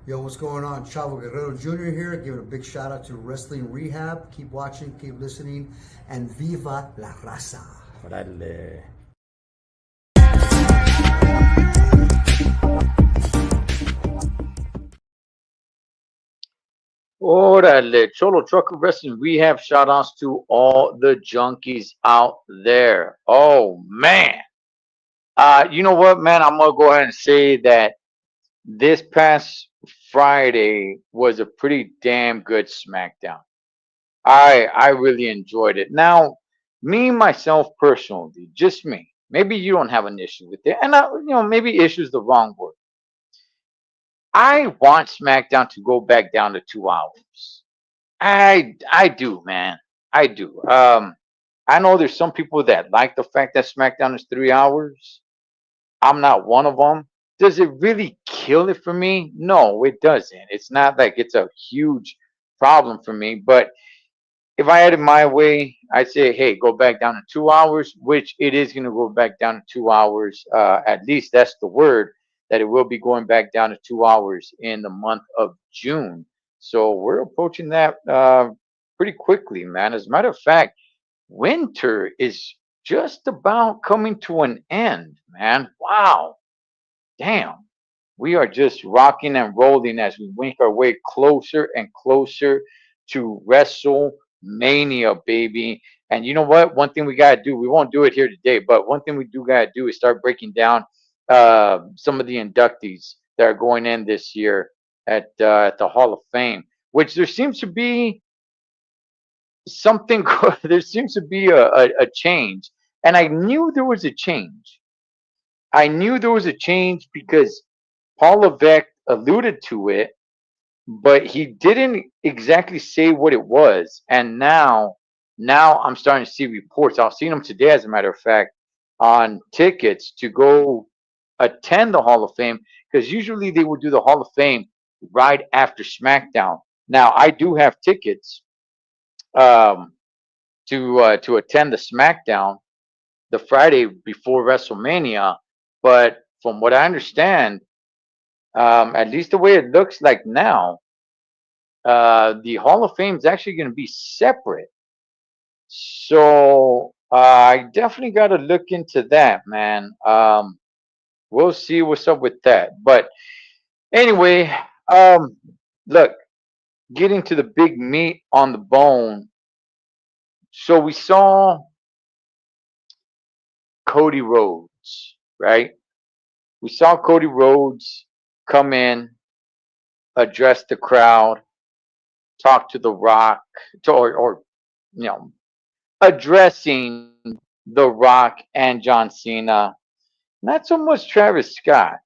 Yo, what's going on? Chavo Guerrero Jr. here, giving a big shout out to Wrestling Rehab. Keep watching, keep listening, and viva la raza. Órale. Órale, Cholo Trucker Wrestling Rehab. Shout outs to all the junkies out there. Oh man. You know what, man? I'm gonna go ahead and say that this past Friday was a pretty damn good SmackDown. I really enjoyed it. Now, me myself personally, just me. Maybe you don't have an issue with it, and maybe issue is the wrong word. I want SmackDown to go back down to 2 hours. I do, man. I do. I know there's some people that like the fact that SmackDown is 3 hours. I'm not one of them. Does it really kill it for me? No, it doesn't. It's not like it's a huge problem for me. But if I had it my way, I'd say, hey, go back down to 2 hours, which it is going to go back down to 2 hours. At least that's the word that it will be going back down to 2 hours in the month of June. So we're approaching that pretty quickly, man. As a matter of fact, winter is just about coming to an end, man. Wow. Damn. We are just rocking and rolling as we make our way closer and closer to WrestleMania, baby. And you know what? One thing we gotta do, we won't do it here today, but one thing we do gotta do is start breaking down some of the inductees that are going in this year at the Hall of Fame. Which there seems to be something. There seems to be a change, and I knew there was a change. I knew there was a change because Paul Levesque alluded to it, but he didn't exactly say what it was. And now I'm starting to see reports. I've seen them today, as a matter of fact, on tickets to go attend the Hall of Fame because usually they would do the Hall of Fame right after SmackDown. Now I do have tickets um, to attend the SmackDown the Friday before WrestleMania, but from what I understand, at least the way it looks like now, the Hall of Fame is actually going to be separate. So I definitely got to look into that, man. We'll see what's up with that. But anyway, um, look, getting to the big meat on the bone. So we saw Cody Rhodes, right? We saw Cody Rhodes come in, address the crowd, talk to The Rock, or you know, addressing The Rock and John Cena. Not so much Travis Scott.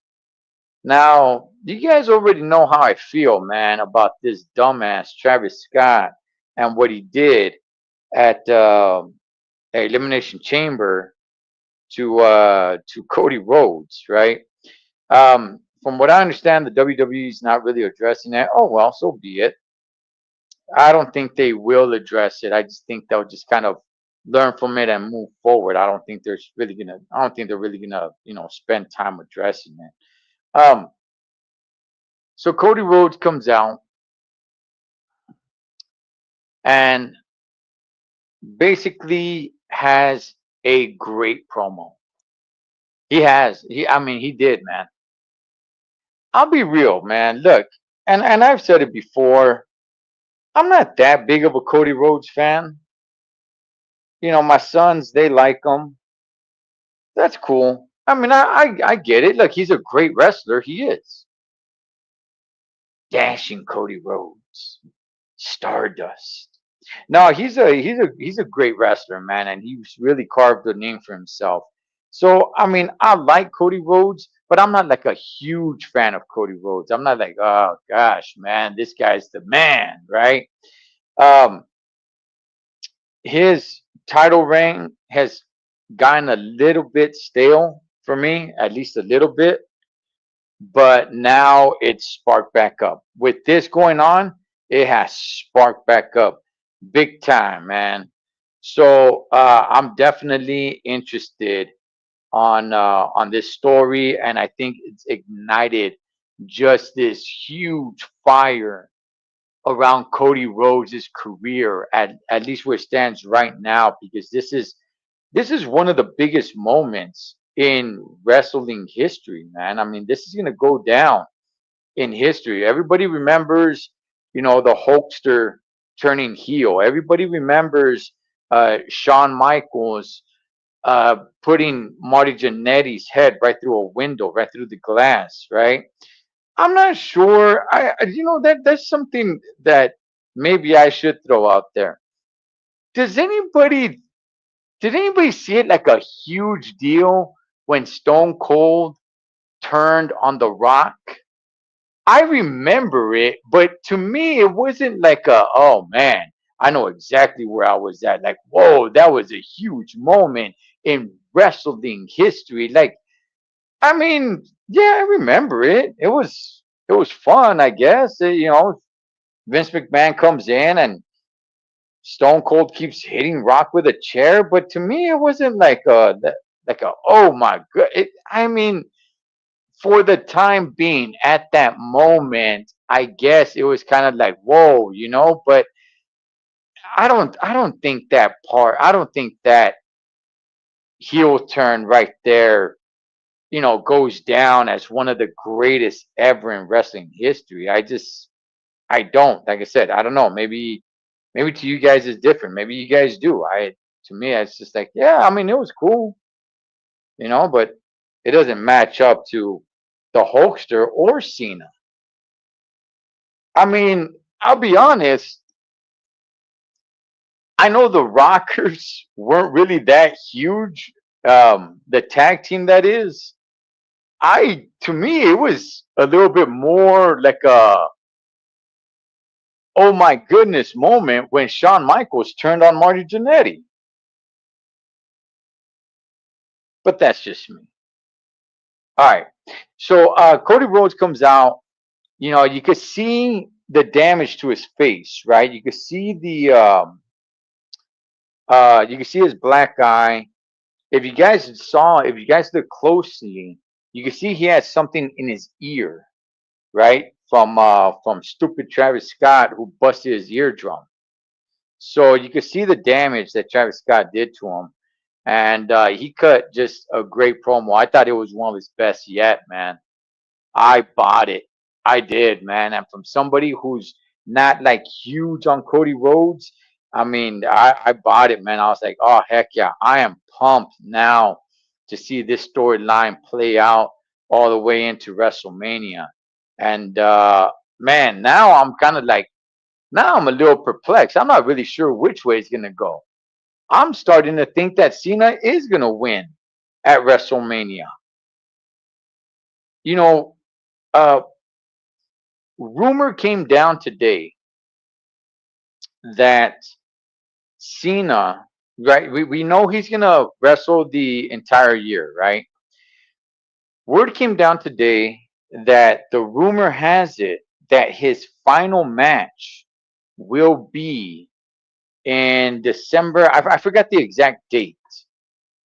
Now, you guys already know how I feel, man, about this dumbass Travis Scott and what he did at Elimination Chamber to Cody Rhodes, right? From what I understand, the WWE is not really addressing that. Oh well, so be it. I don't think they will address it. I just think they'll just kind of learn from it and move forward. I don't think there's really gonna. I don't think they're really gonna, spend time addressing it. So Cody Rhodes comes out and basically has a great promo. He has. I mean, he did, man. I'll be real, man. Look, and I've said it before. I'm not that big of a Cody Rhodes fan. My sons, they like him. That's cool. I mean, I get it. Look, he's a great wrestler. He is. Dashing Cody Rhodes, Stardust. No, he's a great wrestler, man, and he's really carved a name for himself. So I mean, I like Cody Rhodes, but I'm not like a huge fan of Cody Rhodes. I'm not like, oh gosh, man, this guy's the man, right? Um, his title reign has gotten a little bit stale for me, at least a little bit. But now it's sparked back up. With this going on, it has sparked back up big time, man. So I'm definitely interested on this story, and I think it's ignited just this huge fire around Cody Rhodes' career at least where it stands right now, because this is one of the biggest moments in wrestling history, man. I mean, this is gonna go down in history. Everybody remembers, the Hulkster turning heel. Everybody remembers Shawn Michaels putting Marty Jannetty's head right through a window, right through the glass, right? I'm not sure. That's something that maybe I should throw out there. Does anybody did anybody see it like a huge deal when Stone Cold turned on The Rock? I remember it, but to me, it wasn't like oh man, I know exactly where I was at. Like, whoa, that was a huge moment in wrestling history. Like, I mean, yeah, I remember it. It was fun, I guess. Vince McMahon comes in and Stone Cold keeps hitting Rock with a chair, but to me, it wasn't like a oh my god. I mean, for the time being, at that moment, I guess it was kind of like whoa. But I don't think that part. I don't think that heel turn right there, goes down as one of the greatest ever in wrestling history. I don't. Like I said, I don't know. Maybe to you guys it's different. Maybe you guys do. To me, it's just like, yeah. I mean, it was cool, but it doesn't match up to the Hulkster or Cena. I mean, I'll be honest. I know the Rockers weren't really that huge. The tag team, that is. To me, it was a little bit more like a oh my goodness moment when Shawn Michaels turned on Marty Jannetty. But that's just me. All right. So Cody Rhodes comes out. You could see the damage to his face, right? You could see his black eye. If you guys look closely, you can see he has something in his ear, right? From stupid Travis Scott who busted his eardrum. So you could see the damage that Travis Scott did to him, and he cut just a great promo. I thought it was one of his best yet, man. I bought it. I did, man. And from somebody who's not like huge on Cody Rhodes, I mean, I bought it, man. I was like, oh heck yeah, I am pumped now to see this storyline play out all the way into WrestleMania. And man, now I'm a little perplexed. I'm not really sure which way it's gonna go. I'm starting to think that Cena is gonna win at WrestleMania. You know, uh, rumor came down today that Cena, right? We know he's gonna wrestle the entire year, right? Word came down today that the rumor has it that his final match will be in December. I forgot the exact date,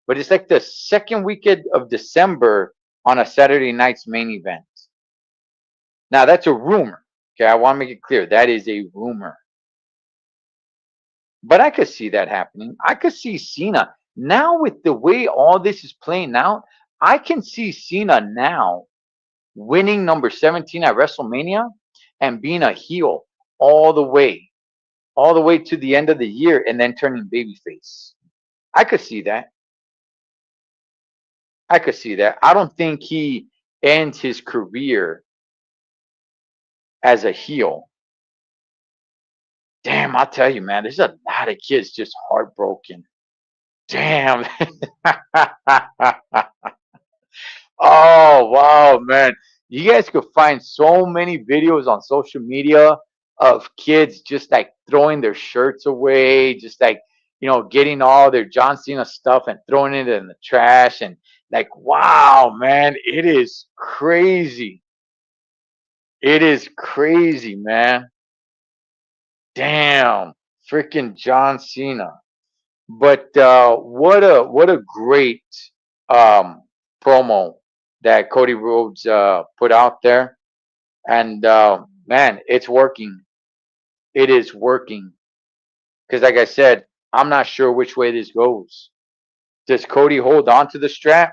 but it's like the second weekend of December on a Saturday night's main event. Now that's a rumor. Okay, I want to make it clear that is a rumor. But I could see that happening. I could see Cena now with the way all this is playing out. I can see Cena now winning number 17 at WrestleMania and being a heel all the way, all the way to the end of the year, and then turning babyface. I could see that. I could see that. I don't think he ends his career as a heel. Damn, I'll tell you, man, there's a lot of kids just heartbroken. Damn. Oh wow, man. You guys could find so many videos on social media of kids just like throwing their shirts away, just like, getting all their John Cena stuff and throwing it in the trash. And like, wow, man, it is crazy. It is crazy, man. Damn. Freaking John Cena. But what a great um promo that Cody Rhodes put out there. And man, it's working. It is working. Because like I said, I'm not sure which way this goes. Does Cody hold on to the strap?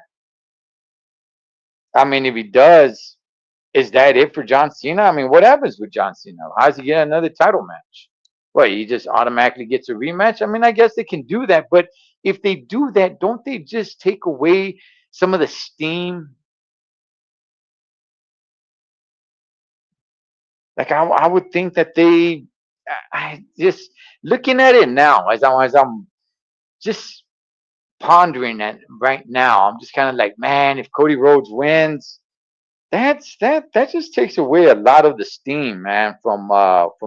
I mean, if he does, is that it for John Cena? I mean, what happens with John Cena? How does he get another title match? What, he just automatically gets a rematch? I mean, I guess they can do that, but if they do that, don't they just take away some of the steam? Like I would think that I just looking at it now as I'm just pondering it right now. I'm just kind of like, man, if Cody Rhodes wins, that just takes away a lot of the steam, man, from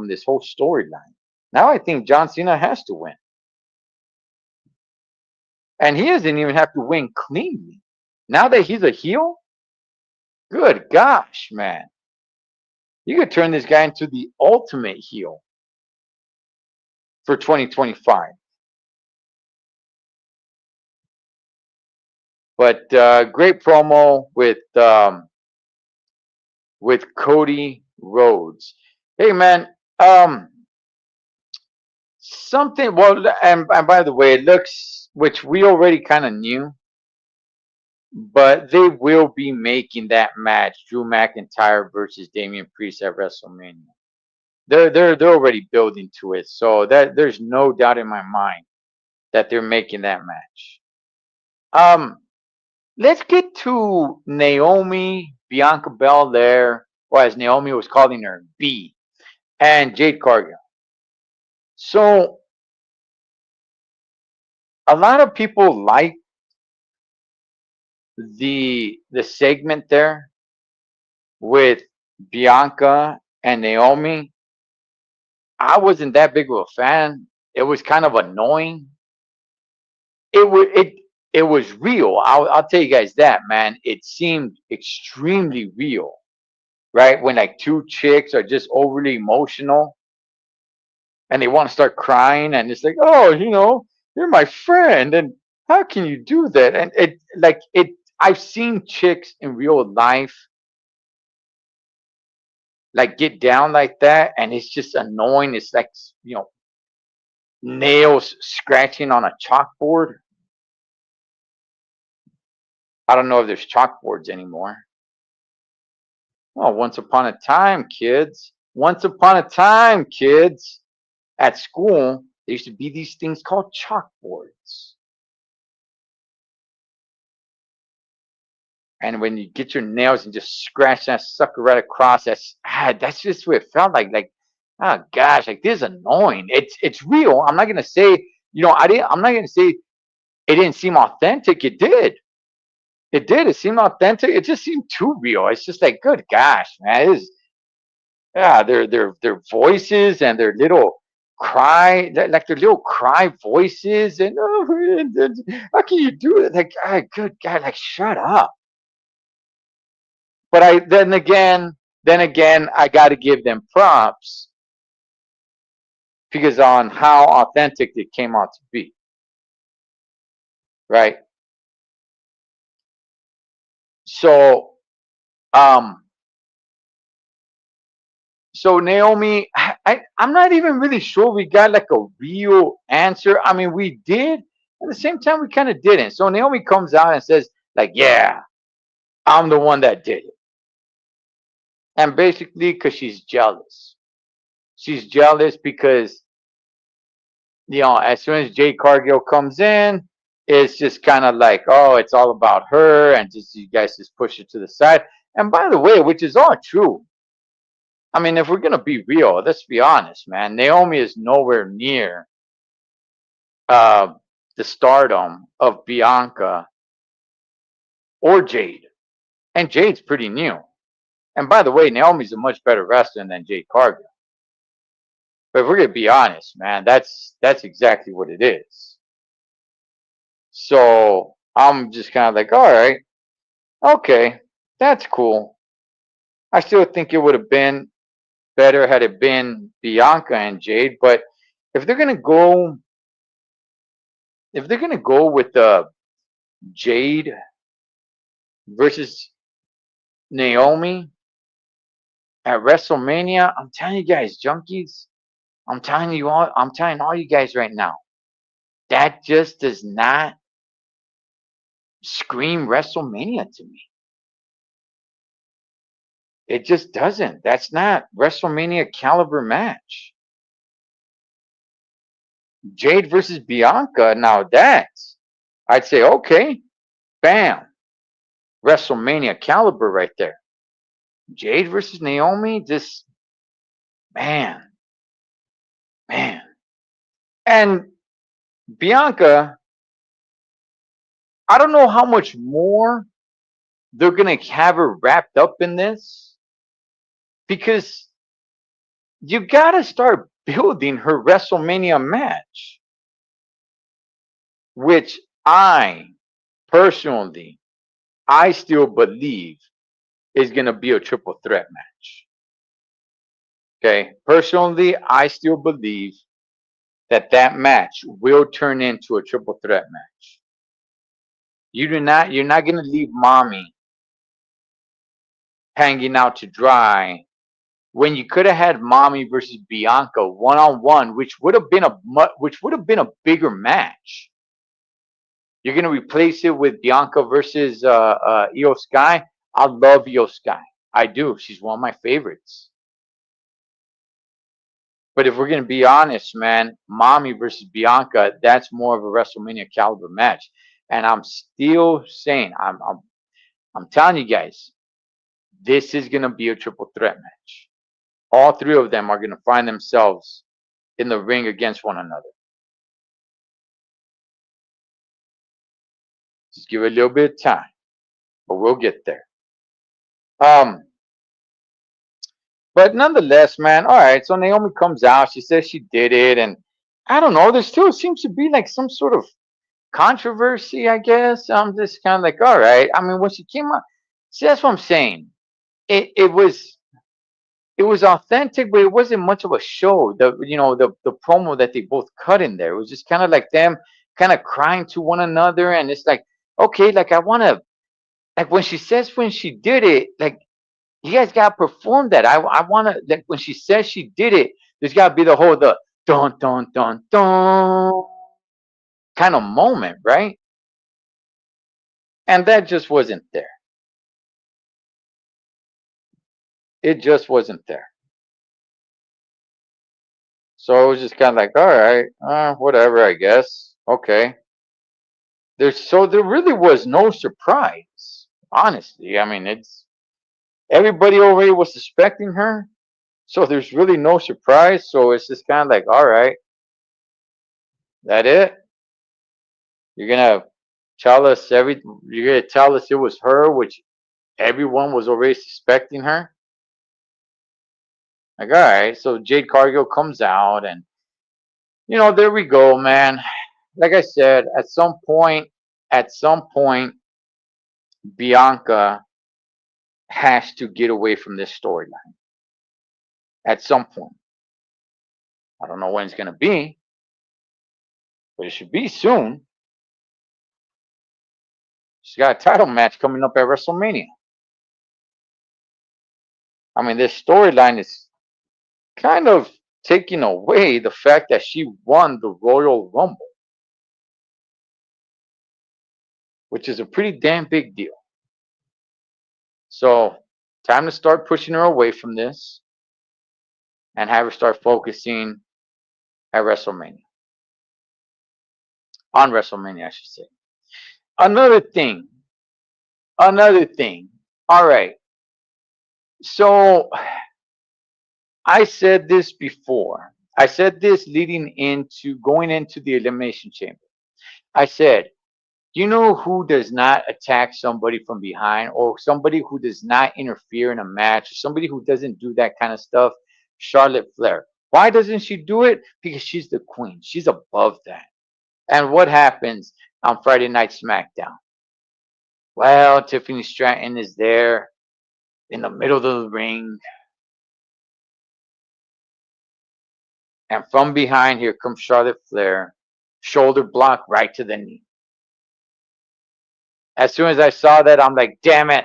this whole storyline. Now I think John Cena has to win, and he doesn't even have to win cleanly. Now that he's a heel, good gosh, man, you could turn this guy into the ultimate heel for 2025. But great promo with Cody Rhodes. Hey man, um, something. Well, and by the way, it looks, which we already kind of knew, but they will be making that match, Drew McIntyre versus Damian Priest at WrestleMania. They're already building to it, so that there's no doubt in my mind that they're making that match. Um, let's get to Naomi, Bianca Belair, or as Naomi was calling her, B, and Jade Cargill. So a lot of people like the segment there with Bianca and Naomi. I wasn't that big of a fan. It was kind of annoying. It was real. I'll tell you guys that, man. It seemed extremely real, right? When like two chicks are just overly emotional and they want to start crying, and it's like, oh, you're my friend, and how can you do that? And it. I've seen chicks in real life like get down like that, and it's just annoying. It's like, nails scratching on a chalkboard. I don't know if there's chalkboards anymore. Well, once upon a time, kids. Once upon a time, kids. At school, there used to be these things called chalkboards. And when you get your nails and just scratch that sucker right across, that's just what it felt like. Like, oh gosh, like this is annoying. It's real. I'm not gonna say, I'm not gonna say it didn't seem authentic. It did. It did. It seemed authentic. It just seemed too real. It's just like, good gosh, man. Yeah, their voices and their little like their little cry voices, and oh, and how can you do it? Like, good God, like shut up. But then again, I got to give them props because on how authentic it came out to be, right? So, um, so Naomi, I'm not even really sure we got like a real answer. I mean, we did. At the same time, we kind of didn't. So Naomi comes out and says, like, yeah, I'm the one that did it. And basically, because she's jealous. She's jealous because, as soon as Jade Cargill comes in, it's just kind of like, oh, it's all about her, and just you guys just push it to the side. And by the way, which is all true. I mean, if we're gonna be real, let's be honest, man. Naomi is nowhere near uh, the stardom of Bianca or Jade, and Jade's pretty new. And by the way, Naomi's a much better wrestler than Jade Cargill. But if we're gonna be honest, man, that's exactly what it is. So I'm just kind of like, all right, okay, that's cool. I still think it would have been better had it been Bianca and Jade, but if they're gonna go, if they're gonna go with Jade versus Naomi, at WrestleMania, I'm telling you guys, junkies, I'm telling all you guys right now, that just does not scream WrestleMania to me. It just doesn't. That's not WrestleMania caliber match. Jade versus Bianca, now that's, I'd say, okay, bam, WrestleMania caliber right there. Jade versus Naomi, just, man, man. And Bianca, I don't know how much more they're going to have her wrapped up in this, because you got to start building her WrestleMania match, which personally, I still believe is going to be a triple threat match. Okay. Personally, I still believe that that match will turn into a triple threat match. You're not going to leave mommy hanging out to dry when you could have had mommy versus Bianca one-on-one, which would have been a bigger match. You're going to replace it with Bianca versus Io Sky. I love Io Sky. I do. She's one of my favorites. But if we're going to be honest, man, mommy versus Bianca, that's more of a WrestleMania caliber match. And I'm still saying, I'm telling you guys, this is going to be a triple threat match. All three of them are going to find themselves in the ring against one another. Just give it a little bit of time, but we'll get there. But nonetheless, man, all right, so Naomi comes out, she says she did it, and I don't know, there still seems to be like some sort of controversy, I guess. I'm just kind of like, all right. I mean, when she came out, see, that's what I'm saying. It was authentic, but it wasn't much of a show. The promo that they both cut in there, it was just kind of like them kind of crying to one another, and it's like, okay, like I want to, like when she says when she did it, like you guys got to perform that. I want to, like when she says she did it, there's got to be the dun dun dun dun kind of moment, right? And that just wasn't there. It just wasn't there. So it was just kind of like, all right, whatever, I guess. Okay. There really was no surprise, honestly. I mean, it's everybody already was suspecting her, so there's really no surprise. So it's just kind of like, all right, that it. You're gonna You're gonna tell us it was her, which everyone was already suspecting her. Like, all right. So Jade Cargill comes out, and there we go, man. Like I said, at some point, Bianca has to get away from this storyline. At some point. I don't know when it's gonna be, but it should be soon. She's got a title match coming up at WrestleMania. I mean, this storyline is kind of taking away the fact that she won the Royal Rumble, which is a pretty damn big deal. So, time to start pushing her away from this and have her start focusing at WrestleMania. On WrestleMania, I should say. Another thing. Another thing. All right. So, I said this before. I said this going into the Elimination Chamber. I said, you know who does not attack somebody from behind, or somebody who does not interfere in a match, or somebody who doesn't do that kind of stuff? Charlotte Flair. Why doesn't she do it? Because she's the queen. She's above that. And what happens on Friday Night SmackDown? Well, Tiffany Stratton is there in the middle of the ring. And from behind, here comes Charlotte Flair. Shoulder block right to the knee. As soon as I saw that, I'm like, damn it.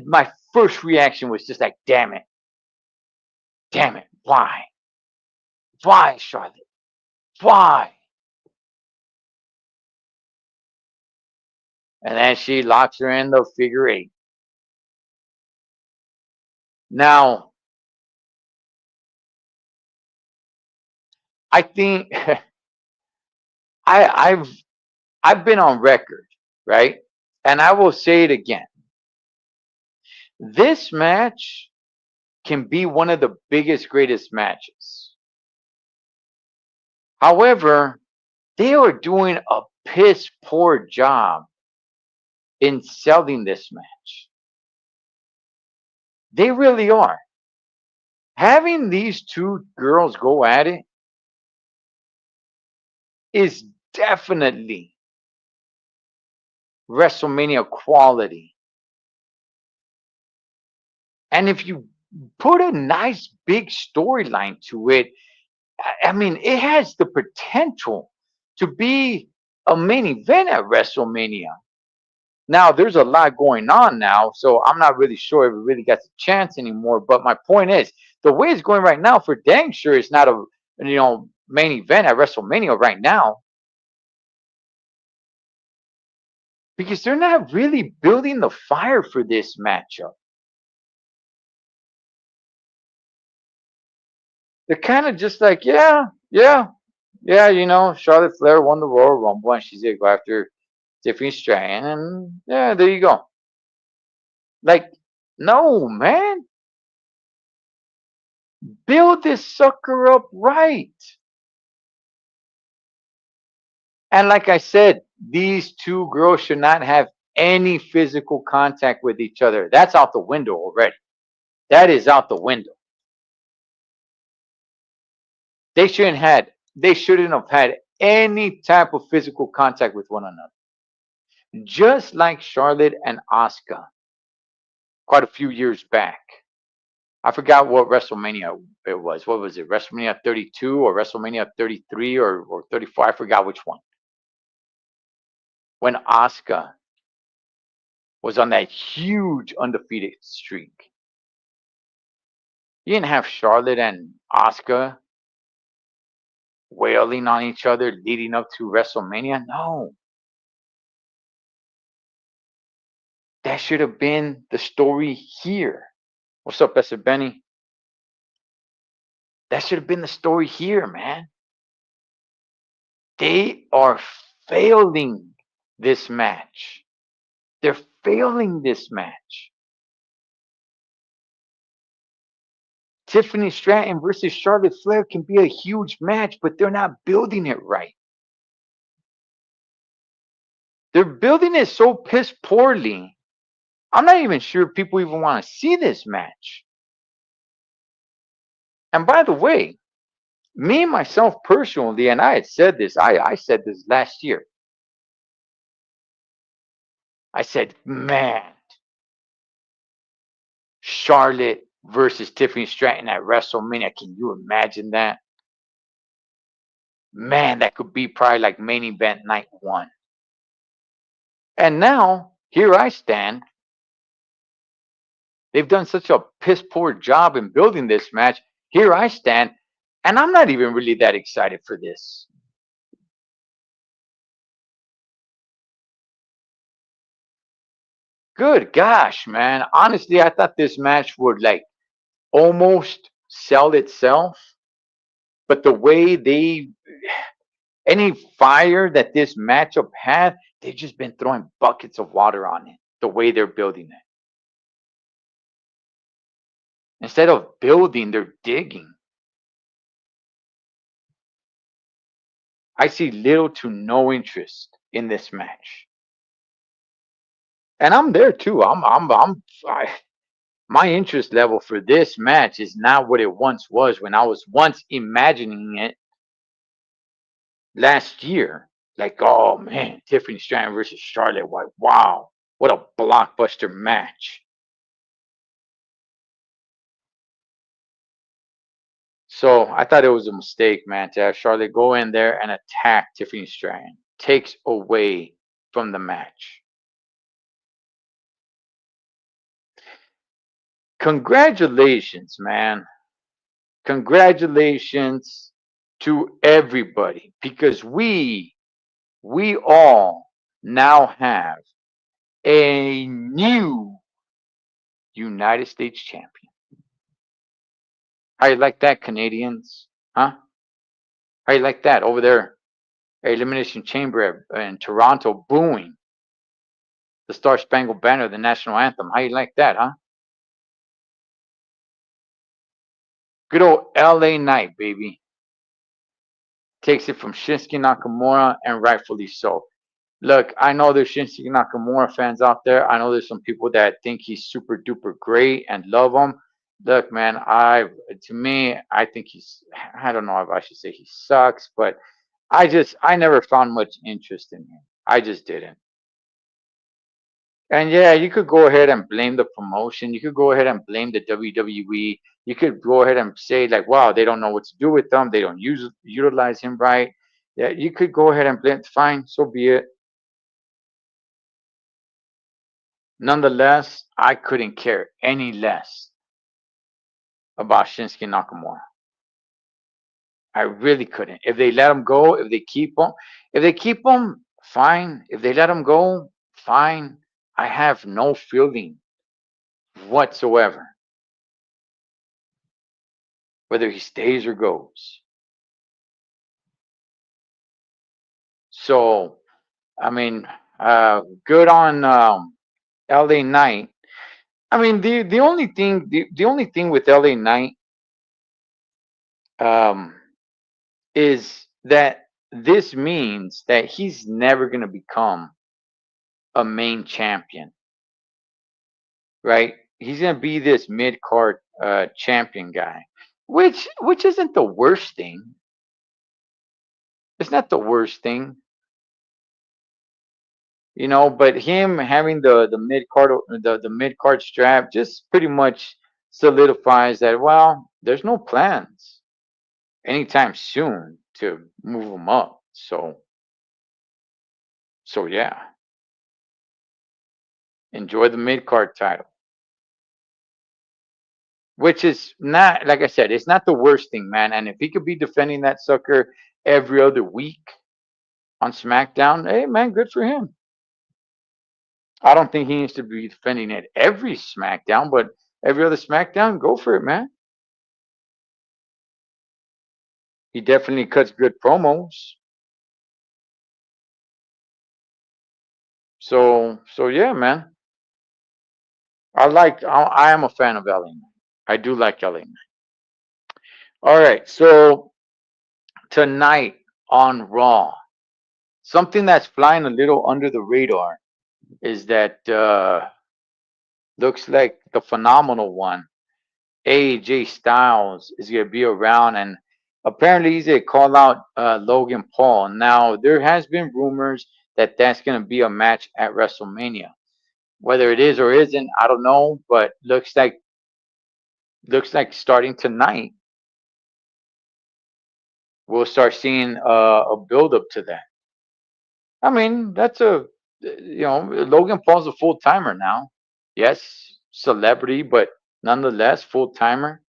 My first reaction was just like, damn it, why, Charlotte, why? And then she locks her in the figure eight. Now, I think I've been on record, right? And I will say it again. This match can be one of the biggest, greatest matches. However, they are doing a piss poor job in selling this match. They really are. Having these two girls go at it is definitely WrestleMania quality. And if you put a nice big storyline to it, I mean, it has the potential to be a main event at WrestleMania. Now, there's a lot going on now, so I'm not really sure if it really gets a chance anymore. But my point is, the way it's going right now, for dang sure, it's not a main event at WrestleMania right now, because they're not really building the fire for this matchup. They're kind of just like, Charlotte Flair won the Royal Rumble, and she's gonna go after Tiffany Stratton, and yeah, there you go. Like, no, man, build this sucker up right. And like I said, these two girls should not have any physical contact with each other. That's out the window already. That is out the window. They shouldn't have had any type of physical contact with one another. Just like Charlotte and Asuka quite a few years back. I forgot what WrestleMania it was. What was it? WrestleMania 32 or WrestleMania 33 or 34? I forgot which one. When Asuka was on that huge undefeated streak. You didn't have Charlotte and Asuka wailing on each other leading up to WrestleMania. No. That should have been the story here. What's up, Besser Benny? That should have been the story here, man. They are failing this match. They're failing this match. Tiffany Stratton versus Charlotte Flair can be a huge match, but they're not building it right. They're building it so piss poorly. I'm not even sure people even want to see this match. And by the way, me myself personally, and I had said this, I said this last year. I said, man, Charlotte versus Tiffany Stratton at WrestleMania. Can you imagine that? Man, that could be probably like main event night one. And now, here I stand. They've done such a piss poor job in building this match. Here I stand, and I'm not even really that excited for this. Good gosh, man. Honestly, I thought this match would like almost sell itself. But the way any fire that this matchup had, they've just been throwing buckets of water on it. The way they're building it. Instead of building, they're digging. I see little to no interest in this match. And I'm there too. My interest level for this match is not what it once was when I was once imagining it last year. Like, oh man, Tiffany Stratton versus Charlotte. Wow, what a blockbuster match. So I thought it was a mistake, man, to have Charlotte go in there and attack Tiffany Stratton. Takes away from the match. Congratulations, man. Congratulations to everybody because we all now have a new United States champion. How you like that, Canadians? Huh? How you like that over there? Elimination Chamber in Toronto booing the Star Spangled Banner, the national anthem. How you like that, huh? Good old LA Knight, baby. Takes it from Shinsuke Nakamura, and rightfully so. Look, I know there's Shinsuke Nakamura fans out there. I know there's some people that think he's super duper great and love him. Look, man, to me, I think I don't know if I should say he sucks, but I never found much interest in him. I just didn't. And yeah, you could go ahead and blame the promotion. You could go ahead and blame the WWE. You could go ahead and say like, wow, they don't know what to do with them. They don't utilize him right. Yeah, you could go ahead and blame. Fine, so be it. Nonetheless, I couldn't care any less about Shinsuke Nakamura. I really couldn't. If they let him go, if they keep him, fine. If they let him go, fine. I have no feeling whatsoever whether he stays or goes. So, I mean, good on LA Knight. I mean, the only thing with LA Knight um, is that this means that he's never going to become a main champion, right? He's going to be this mid card champion guy, which isn't the worst thing. It's not the worst thing, you know. But him having the mid card strap just pretty much solidifies that. Well, there's no plans anytime soon to move him up. So yeah, enjoy the mid card title, which is not, like I said, it's not the worst thing, man. And if he could be defending that sucker every other week on SmackDown, hey man, good for him. I don't think he needs to be defending it every SmackDown, but every other SmackDown, go for it, man. He definitely cuts good promos. So yeah, man. I am a fan of LA. I do like LA. All right, so tonight on Raw, something that's flying a little under the radar is that looks like the phenomenal one, AJ Styles, is going to be around, and apparently he's going to call out Logan Paul. Now, there has been rumors that that's going to be a match at WrestleMania. Whether it is or isn't, I don't know, but looks like starting tonight, we'll start seeing a build up to that. I mean, Logan Paul's a full timer now. Yes, celebrity, but nonetheless full timer.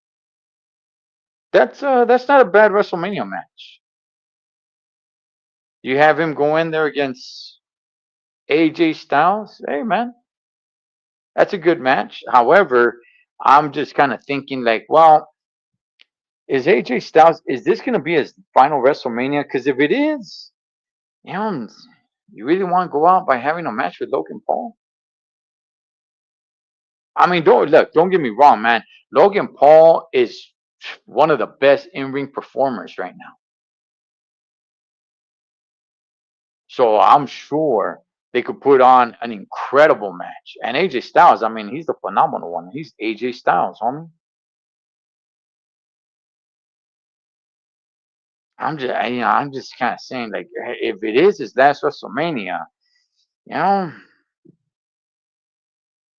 That's not a bad WrestleMania match. You have him go in there against AJ Styles. Hey man, that's a good match. However, I'm just kind of thinking like, well, is AJ Styles, is this going to be his final WrestleMania? Because if it is, you know, you really want to go out by having a match with Logan Paul? I mean, don't get me wrong, man. Logan Paul is one of the best in-ring performers right now. So I'm sure they could put on an incredible match. And AJ Styles, I mean, he's the phenomenal one. He's AJ Styles, homie. I'm just kind of saying, like, if it is his last WrestleMania, you know,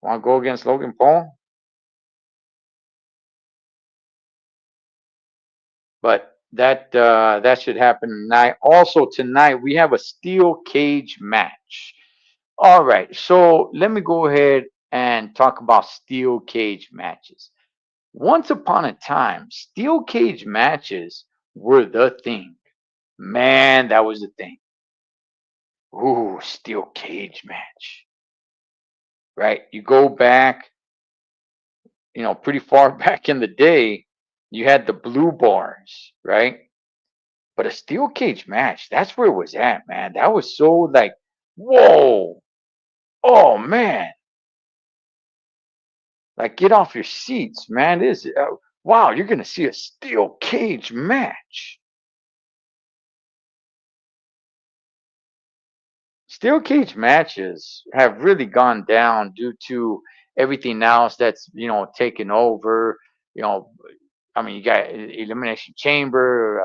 want to go against Logan Paul? But that should happen tonight. Also tonight we have a steel cage match. All right, so let me go ahead and talk about steel cage matches. Once upon a time, steel cage matches were the thing. Man, that was the thing. Ooh, steel cage match. Right? You go back, pretty far back in the day, you had the blue bars, right? But a steel cage match, that's where it was at, man. That was so like, whoa, oh man, like get off your seats, man. This, wow, you're gonna see a steel cage match. Steel cage matches have really gone down due to everything else that's taken over. You know, I mean, you got elimination chamber,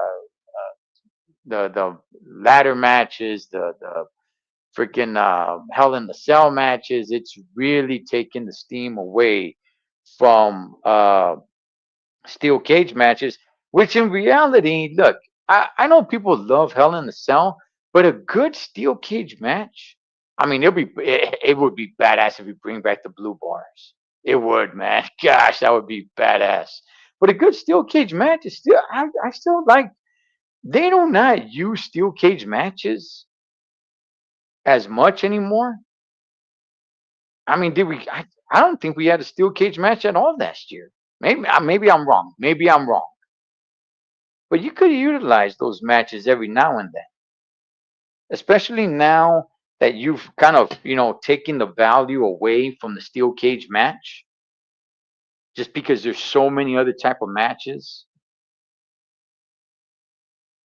the ladder matches, the freaking Hell in the Cell matches. It's really taken the steam away from steel cage matches, which in reality, look, I know people love Hell in the Cell, but a good steel cage match, I mean, it would be badass if we bring back the blue bars. It would, man. Gosh, that would be badass. But a good steel cage match is still, I still like, they do not use steel cage matches as much anymore. I mean, did we? I don't think we had a steel cage match at all last year. Maybe I'm wrong. Maybe I'm wrong. But you could utilize those matches every now and then, especially now that you've kind of taken the value away from the steel cage match, just because there's so many other type of matches.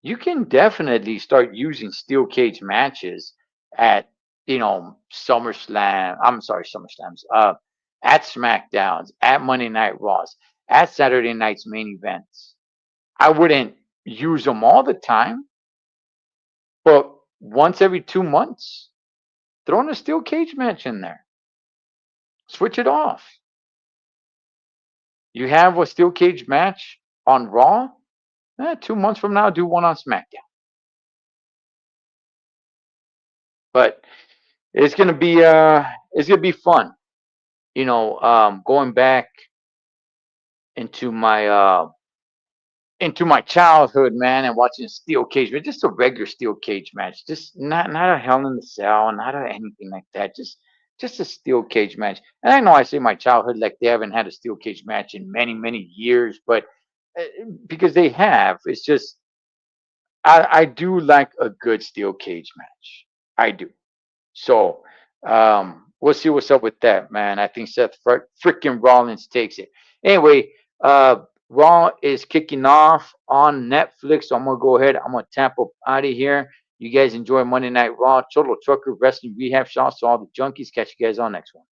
You can definitely start using steel cage matches at SummerSlam. I'm sorry, SummerSlams. At SmackDowns, at Monday Night Raws, at Saturday night's main events. I wouldn't use them all the time, but once every 2 months, throw in a steel cage match in there. Switch it off. You have a steel cage match on Raw. 2 months from now, do one on SmackDown. But it's gonna be fun. Going back into my childhood, man, and watching a steel cage match, just a regular steel cage match, just not a Hell in the Cell, not anything like that, just a steel cage match. And I know I say my childhood like they haven't had a steel cage match in many many years, but uh, because they have, it's just I do like a good steel cage match. I do. So we'll see what's up with that, man. I think Seth freaking Rollins takes it. Anyway, uh, Raw is kicking off on Netflix. So I'm gonna go ahead. I'm gonna tap up out of here. You guys enjoy Monday Night Raw, Cholo Trucker Wrestling Rehab. Shots to all the junkies. Catch you guys on next one.